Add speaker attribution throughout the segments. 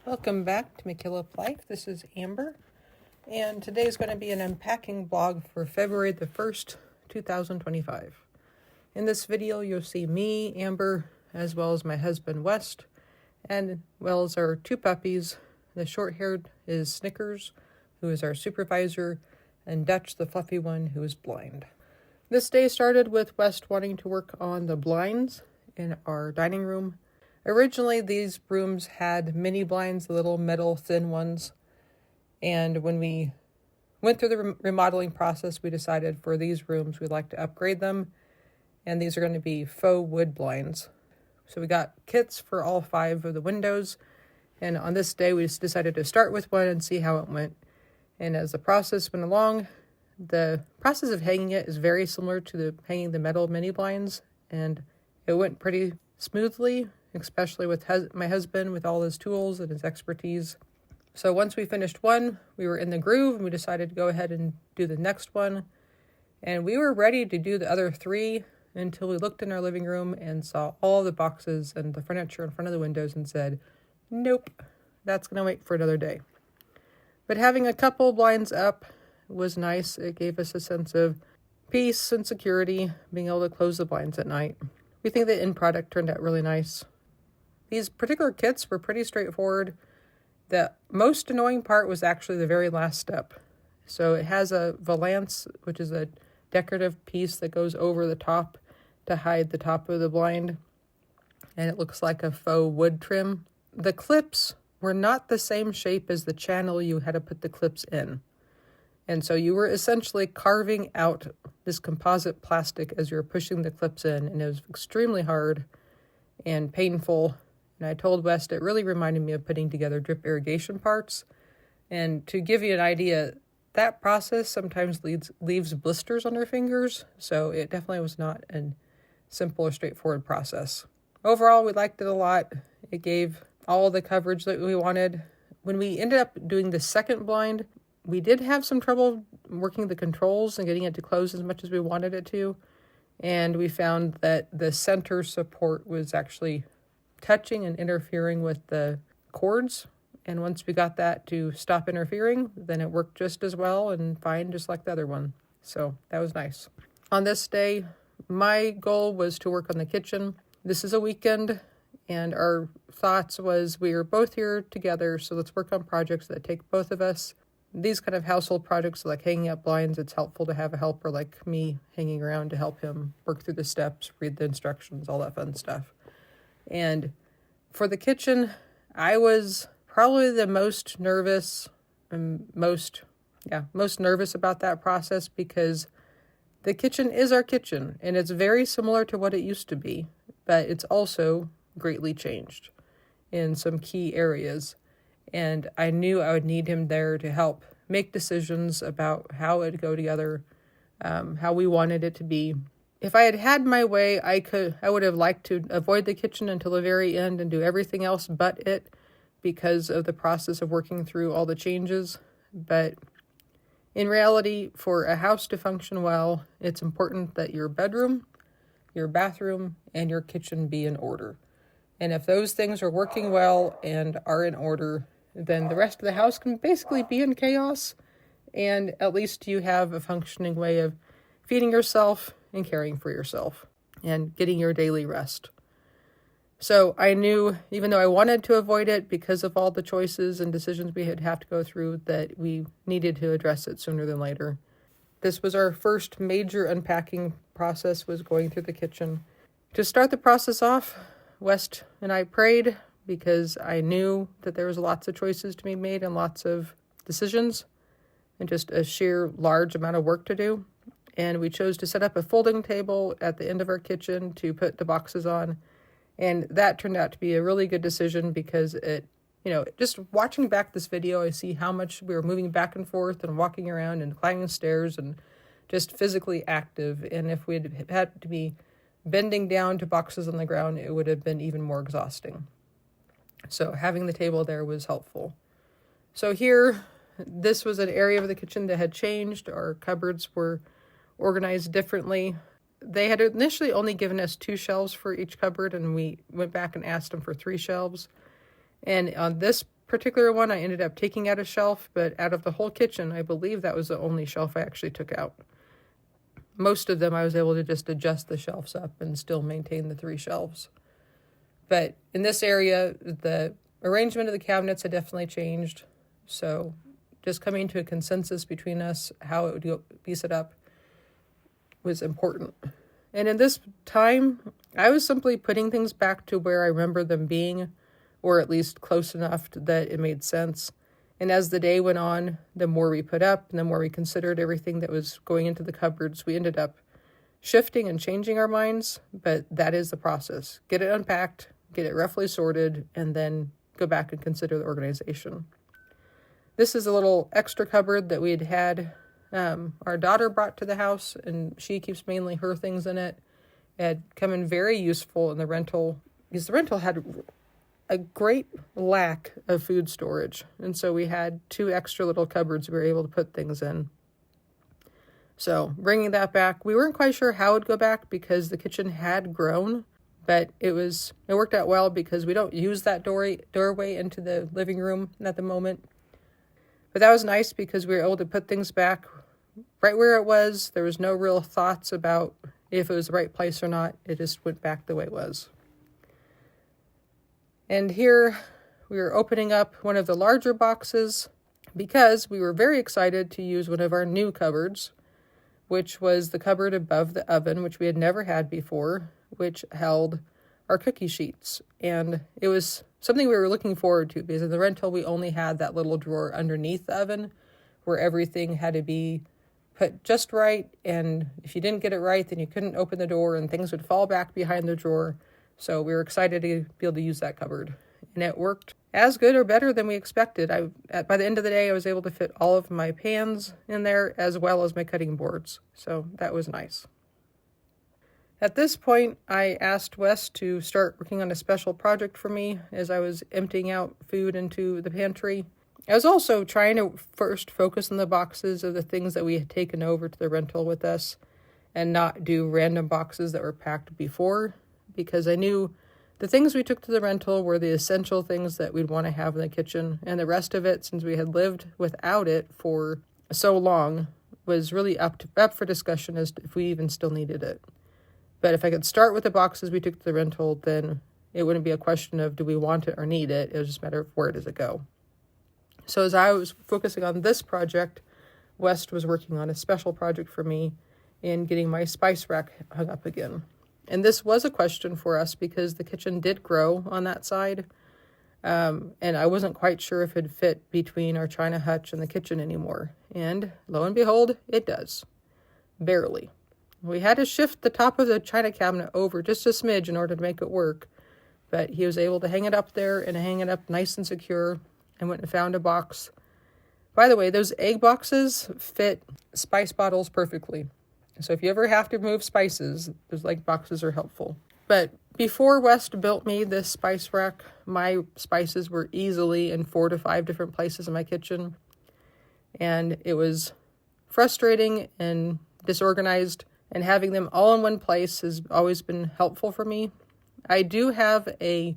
Speaker 1: Welcome back to mckilliplife. This is Amber, and today is going to be an unpacking blog for February the 1st, 2025. In this video, you'll see me, Amber, as well as my husband, West, and well as our two puppies. The short-haired is Snickers, who is our supervisor, and Dutch, the fluffy one, who is blind. This day started with West wanting to work on the blinds in our dining room. Originally, these rooms had mini blinds, the little metal thin ones. And when we went through the remodeling process, we decided for these rooms, we'd like to upgrade them. And these are going to be faux wood blinds. So we got kits for all 5 of the windows. And on this day, we just decided to start with one and see how it went. And as the process went along, the process of hanging it is very similar to hanging the metal mini blinds. And it went pretty smoothly, especially with my husband with all his tools and his expertise. So once we finished one, we were in the groove and we decided to go ahead and do the next one. And we were ready to do the other 3 until we looked in our living room and saw all the boxes and the furniture in front of the windows and said, nope, that's going to wait for another day. But having a couple blinds up was nice. It gave us a sense of peace and security, being able to close the blinds at night. We think the end product turned out really nice. These particular kits were pretty straightforward. The most annoying part was actually the very last step. So it has a valance, which is a decorative piece that goes over the top to hide the top of the blind. And it looks like a faux wood trim. The clips were not the same shape as the channel you had to put the clips in. And so you were essentially carving out this composite plastic as you were pushing the clips in. And it was extremely hard and painful. And I told West it really reminded me of putting together drip irrigation parts. And to give you an idea, that process sometimes leaves blisters on your fingers. So it definitely was not a simple or straightforward process. Overall, we liked it a lot. It gave all the coverage that we wanted. When we ended up doing the second blind, we did have some trouble working the controls and getting it to close as much as we wanted it to. And we found that the center support was actually touching and interfering with the cords. And once we got that to stop interfering, then it worked just as well and fine, just like the other one. So that was nice. On this day, my goal was to work on the kitchen. This is a weekend, and our thoughts was we are both here together, so let's work on projects that take both of us. These kind of household projects like hanging up blinds, it's helpful to have a helper like me hanging around to help him work through the steps, read the instructions, all that fun stuff. And for the kitchen, I was probably the most nervous and most nervous about that process because the kitchen is our kitchen and it's very similar to what it used to be, but it's also greatly changed in some key areas. And I knew I would need him there to help make decisions about how it would go together, how we wanted it to be. If I had had my way, I would have liked to avoid the kitchen until the very end and do everything else but it because of the process of working through all the changes. But in reality, for a house to function well, it's important that your bedroom, your bathroom, and your kitchen be in order. And if those things are working well and are in order, then the rest of the house can basically be in chaos. And at least you have a functioning way of feeding yourself and caring for yourself and getting your daily rest. So I knew, even though I wanted to avoid it because of all the choices and decisions we had have to go through, that we needed to address it sooner than later. This was our first major unpacking process, was going through the kitchen. To start the process off, West and I prayed because I knew that there was lots of choices to be made and lots of decisions and just a sheer large amount of work to do. And we chose to set up a folding table at the end of our kitchen to put the boxes on. And that turned out to be a really good decision because just watching back this video, I see how much we were moving back and forth and walking around and climbing stairs and just physically active. And if we had to be bending down to boxes on the ground, it would have been even more exhausting. So having the table there was helpful. So here, this was an area of the kitchen that had changed. Our cupboards were organized differently. They had initially only given us 2 shelves for each cupboard, and we went back and asked them for 3 shelves. And on this particular one I ended up taking out a shelf, but out of the whole kitchen, I believe that was the only shelf I actually took out. Most of them I was able to just adjust the shelves up and still maintain the 3 shelves. But in this area, the arrangement of the cabinets had definitely changed. So just coming to a consensus between us how it would be set up was important. And in this time, I was simply putting things back to where I remember them being, or at least close enough that it made sense. And as the day went on, the more we put up and the more we considered everything that was going into the cupboards, we ended up shifting and changing our minds. But that is the process. Get it unpacked, get it roughly sorted, and then go back and consider the organization. This is a little extra cupboard that we had our daughter brought to the house, and she keeps mainly her things in it. It had come in very useful in the rental, because the rental had a great lack of food storage. And so we had 2 extra little cupboards we were able to put things in. So bringing that back, we weren't quite sure how it would go back because the kitchen had grown, but it worked out well because we don't use that doorway into the living room at the moment. But that was nice because we were able to put things back right where it was. There was no real thoughts about if it was the right place or not. It just went back the way it was. And here we were opening up one of the larger boxes because we were very excited to use one of our new cupboards, which was the cupboard above the oven, which we had never had before, which held our cookie sheets. And it was something we were looking forward to because in the rental, we only had that little drawer underneath the oven where everything had to be put just right. And if you didn't get it right, then you couldn't open the door and things would fall back behind the drawer. So we were excited to be able to use that cupboard. And it worked as good or better than we expected. By the end of the day, I was able to fit all of my pans in there as well as my cutting boards. So that was nice. At this point, I asked Wes to start working on a special project for me as I was emptying out food into the pantry. I was also trying to first focus on the boxes of the things that we had taken over to the rental with us and not do random boxes that were packed before, because I knew the things we took to the rental were the essential things that we'd want to have in the kitchen, and the rest of it, since we had lived without it for so long, was really up for discussion as to if we even still needed it. But if I could start with the boxes we took to the rental, then it wouldn't be a question of do we want it or need it. It was just a matter of where does it go. So as I was focusing on this project, West was working on a special project for me in getting my spice rack hung up again. And this was a question for us because the kitchen did grow on that side. And I wasn't quite sure if it'd fit between our china hutch and the kitchen anymore. And lo and behold, it does. Barely. We had to shift the top of the china cabinet over just a smidge in order to make it work. But he was able to hang it up there and hang it up nice and secure. And went and found a box. By the way, those egg boxes fit spice bottles perfectly. So if you ever have to move spices, those egg boxes are helpful. But before West built me this spice rack, my spices were easily in 4 to 5 different places in my kitchen. And it was frustrating and disorganized. And having them all in one place has always been helpful for me. I do have a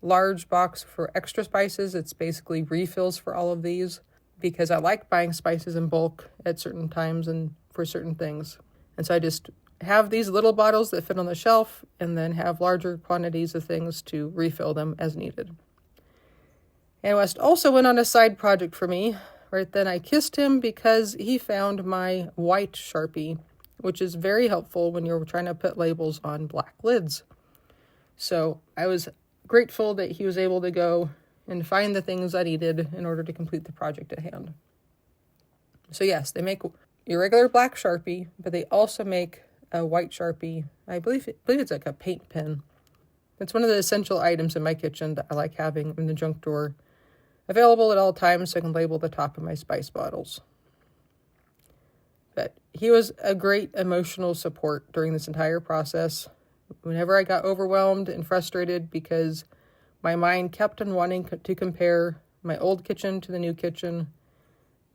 Speaker 1: large box for extra spices. It's basically refills for all of these because I like buying spices in bulk at certain times and for certain things. And so I just have these little bottles that fit on the shelf and then have larger quantities of things to refill them as needed. And West also went on a side project for me. Right then I kissed him because he found my white Sharpie, which is very helpful when you're trying to put labels on black lids. So I was grateful that he was able to go and find the things I needed in order to complete the project at hand. So yes, they make your regular black Sharpie, but they also make a white Sharpie. I believe it's like a paint pen. It's one of the essential items in my kitchen that I like having in the junk drawer, available at all times so I can label the top of my spice bottles. But he was a great emotional support during this entire process. Whenever I got overwhelmed and frustrated because my mind kept on wanting to compare my old kitchen to the new kitchen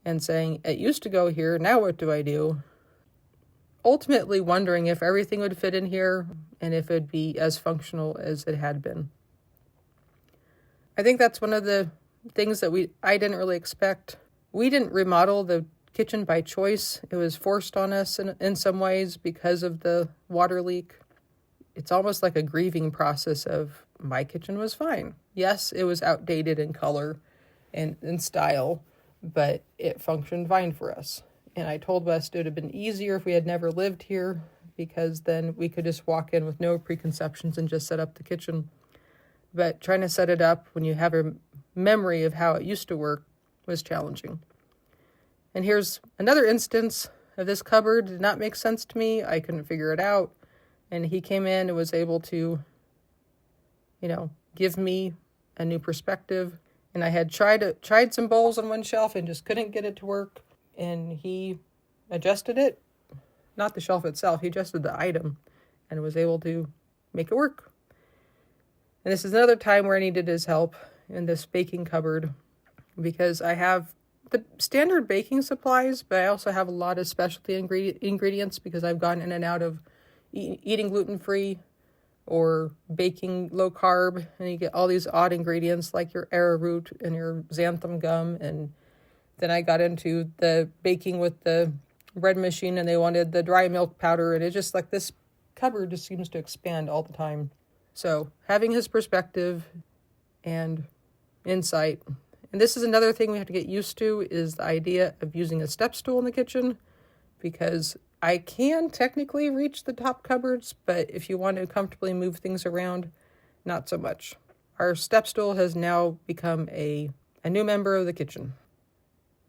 Speaker 1: and saying, it used to go here, now what do I do? Ultimately wondering if everything would fit in here and if it'd be as functional as it had been. I think that's one of the things that I didn't really expect. We didn't remodel the kitchen by choice. It was forced on us in some ways because of the water leak. It's almost like a grieving process of my kitchen was fine. Yes, it was outdated in color and in style, but it functioned fine for us. And I told West it would have been easier if we had never lived here, because then we could just walk in with no preconceptions and just set up the kitchen. But trying to set it up when you have a memory of how it used to work was challenging. And here's another instance of this cupboard did not make sense to me. I couldn't figure it out. And he came in and was able to, give me a new perspective. And I had tried some bowls on one shelf and just couldn't get it to work. And he adjusted it, not the shelf itself. He adjusted the item and was able to make it work. And this is another time where I needed his help in this baking cupboard, because I have the standard baking supplies, but I also have a lot of specialty ingredients because I've gone in and out of eating gluten-free or baking low carb, and you get all these odd ingredients like your arrowroot and your xanthan gum. And then I got into the baking with the bread machine, and they wanted the dry milk powder, and it's just like this cupboard just seems to expand all the time. So having his perspective and insight. And this is another thing we have to get used to, is the idea of using a step stool in the kitchen, because I can technically reach the top cupboards, but if you want to comfortably move things around, not so much. Our step stool has now become a new member of the kitchen.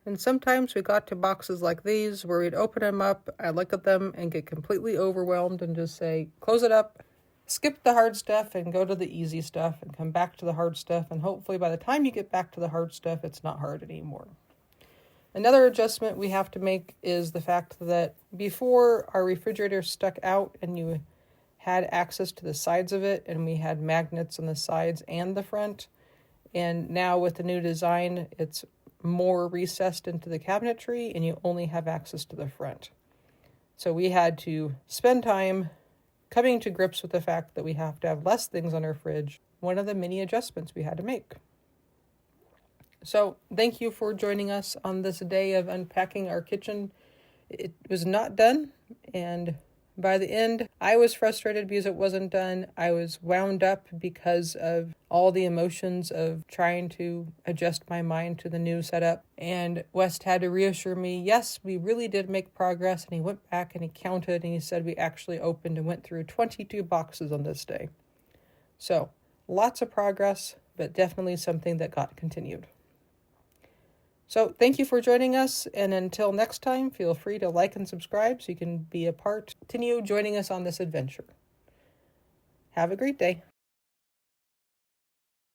Speaker 1: And sometimes we got to boxes like these where we'd open them up, I'd look at them and get completely overwhelmed and just say, close it up, skip the hard stuff and go to the easy stuff and come back to the hard stuff. And hopefully by the time you get back to the hard stuff, it's not hard anymore. Another adjustment we have to make is the fact that before, our refrigerator stuck out and you had access to the sides of it, and we had magnets on the sides and the front. And now with the new design, it's more recessed into the cabinetry and you only have access to the front. So we had to spend time coming to grips with the fact that we have to have less things on our fridge. One of the many adjustments we had to make. So thank you for joining us on this day of unpacking our kitchen. It was not done, and by the end, I was frustrated because it wasn't done. I was wound up because of all the emotions of trying to adjust my mind to the new setup. And West had to reassure me, yes, we really did make progress. And he went back and he counted and he said we actually opened and went through 22 boxes on this day. So lots of progress, but definitely something that got continued. So thank you for joining us, and until next time, feel free to like and subscribe so you can be a part. Continue joining us on this adventure. Have a great day.